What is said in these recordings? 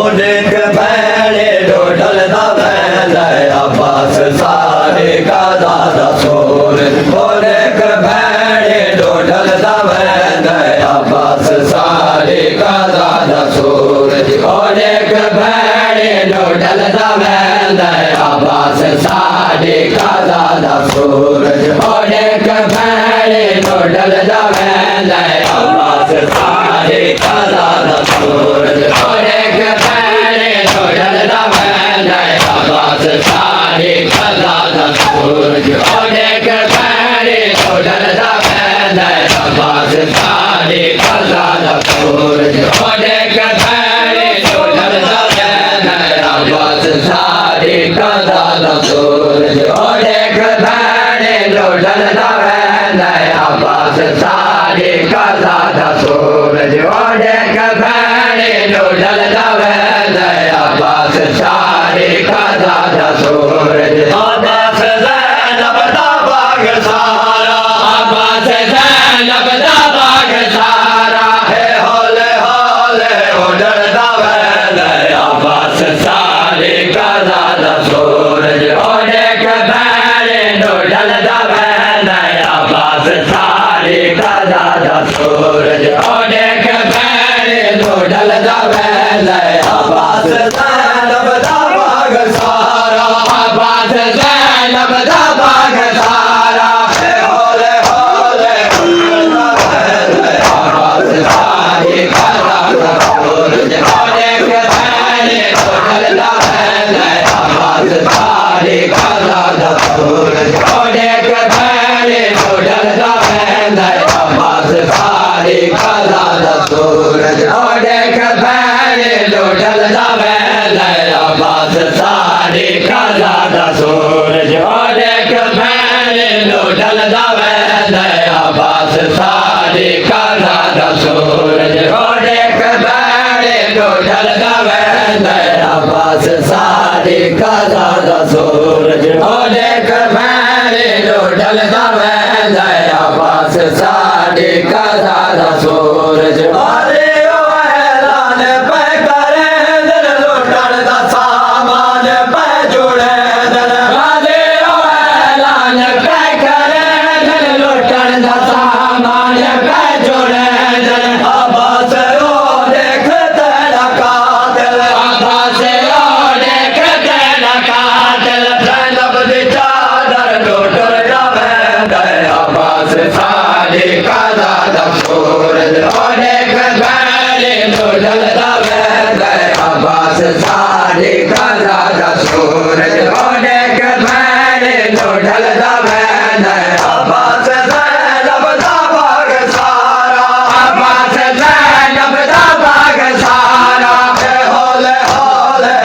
ओनेक भैणे डोडल दवेंद अब्बास सादिक दादा सूरज ओनेक भैणे डोडल दवेंद अब्बास सादिक दादा सूरज ओनेक भैणे डोडल दवेंद अब्बास सादिक दादा सूरज ओनेक भैणे डोडल दवेंद अब्बास सादिक दादा सूरज ओनेक भैणे डोडल दवेंद अब्बास सादिक दादा सूरज ओनेक भैणे डोडल दवेंद अब्बास सादिक दादा सूरज ओनेक भैणे डोडल दवेंद अब्बास सादिक दादा सूरज ओनेक भैणे डोडल दवेंद अब्बास सादिक दादा सूरज ओनेक भैणे डोडल दवेंद अब्बास सादिक दादा सूरज अब्बास ज़ैनब दा बाग सारा अब्बास ज़ैनब दा बाग सारा है होले होले उडल दवेंद अब्बास सादिक दादा सूरज ओनेक भैणे डोडल दवेंद अब्बास सादिक दादा सूरज ओनेक भैणे डोडल दवेंद अब्बास ज़ैनब दा बाग सारा अब्बास ज़ैनब दा बाग सारा है होले होले अब्बास सादिक दादा सूरज ओनेक भैणे डोडल दवेंद अब्बास सादिक दादा सूरज ओनेक भैणे डोडल दवेंद अब्बास सादिक दादा सूरज ओनेक भैणे डोडल दवेंद अब्बास सादिक दादा सूरज ओनेक भैणे डोडल दवेंद अब्बास सादिक दादा सूरज ओनेक भैणे डोडल दवेंद अब्बास सादिक दादा सूरज ओनेक भैणे डोडल दवेंद अब्बास सादिक दादा सूरज अरे ओ ऐलान पे करे दिल लुटण दा सामान पे जुड़े दिल अरे ओ ऐलान पे करे दिल लुटण दा सामान पे जुड़े दिल अब्बास ओ देख तेरा कातिल अब्बास ओ देख तेरा कातिल ज़ैनब दी चादर डोडल दवेंद अब्बास सादिक दादा सूरज ओनेक भैणे डोडल दवेंद अब्बास सादिक दादा सूरज ओनेक भैणे डोडल दवेंद अब्बास ज़ैनब दा बाग सारा अब्बास ज़ैनब दा बाग सारा है होले होले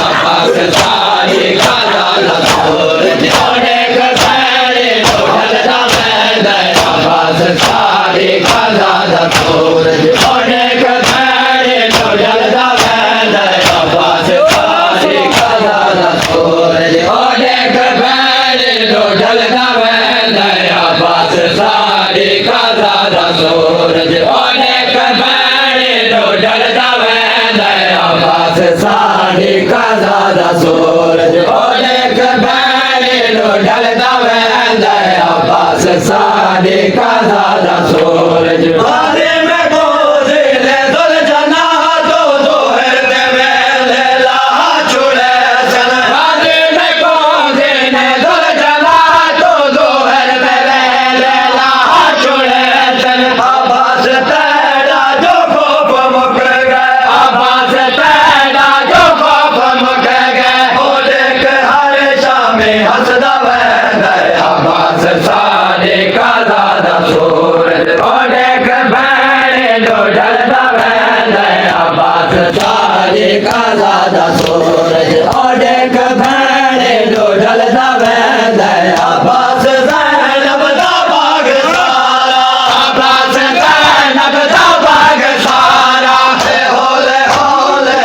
अब्बास सादिक दादा सूरज ओनेक भैणे डोडल दवेंद अब्बास सादिक दादा सूरज ओनेक भैणे डोडल दवेंद अब्बास सादिक दादा सूरज ओनेक भैणे डोडल दवेंद अब्बास सादिक दादा सूरज ओनेक भैणे डोडल दवेंद अब्बास सादिक दादा सूरज ओनेक भैणे डोडल दवेंद अब्बास सादिक दादा सूरज बारे में गोज़े ले दुल जना तो जोहर दे वेले लाहा छुड़े सन बारे में गोज़े ले दुल जना तो जोहर में वेले लाहा छुड़े सन अब्बास तेरा जो खौफ मुक गए अब्बास तेरा जो खौफ मुक गए हो देख हर शाम हंस दवेंद अब्बास सादिक दादा सूरज ओनेक भैणे डोडल दवेंद अब्बास सादिक दादा सूरज ओनेक भैणे डोडल दवेंद अब्बास ज़ैनब दा बाग सारा अब्बास ज़ैनब दा बाग सारा है होले होले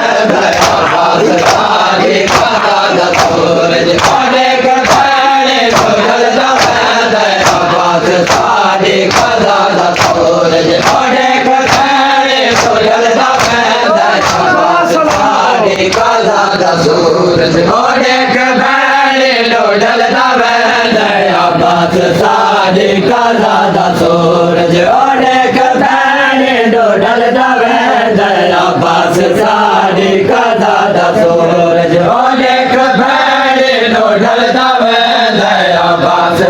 अब्बास सादिक दादा सूरज ओनेक भैणे डोडल दवेंद अब्बास सादिक दादा सूरज ओनेक भैणे डोडल साड़ी का दादा सूरज अनेक भैने डोडल दवे दया पास साड़ी का दादा सूरज अनेक भैने डोडल दवे दया पास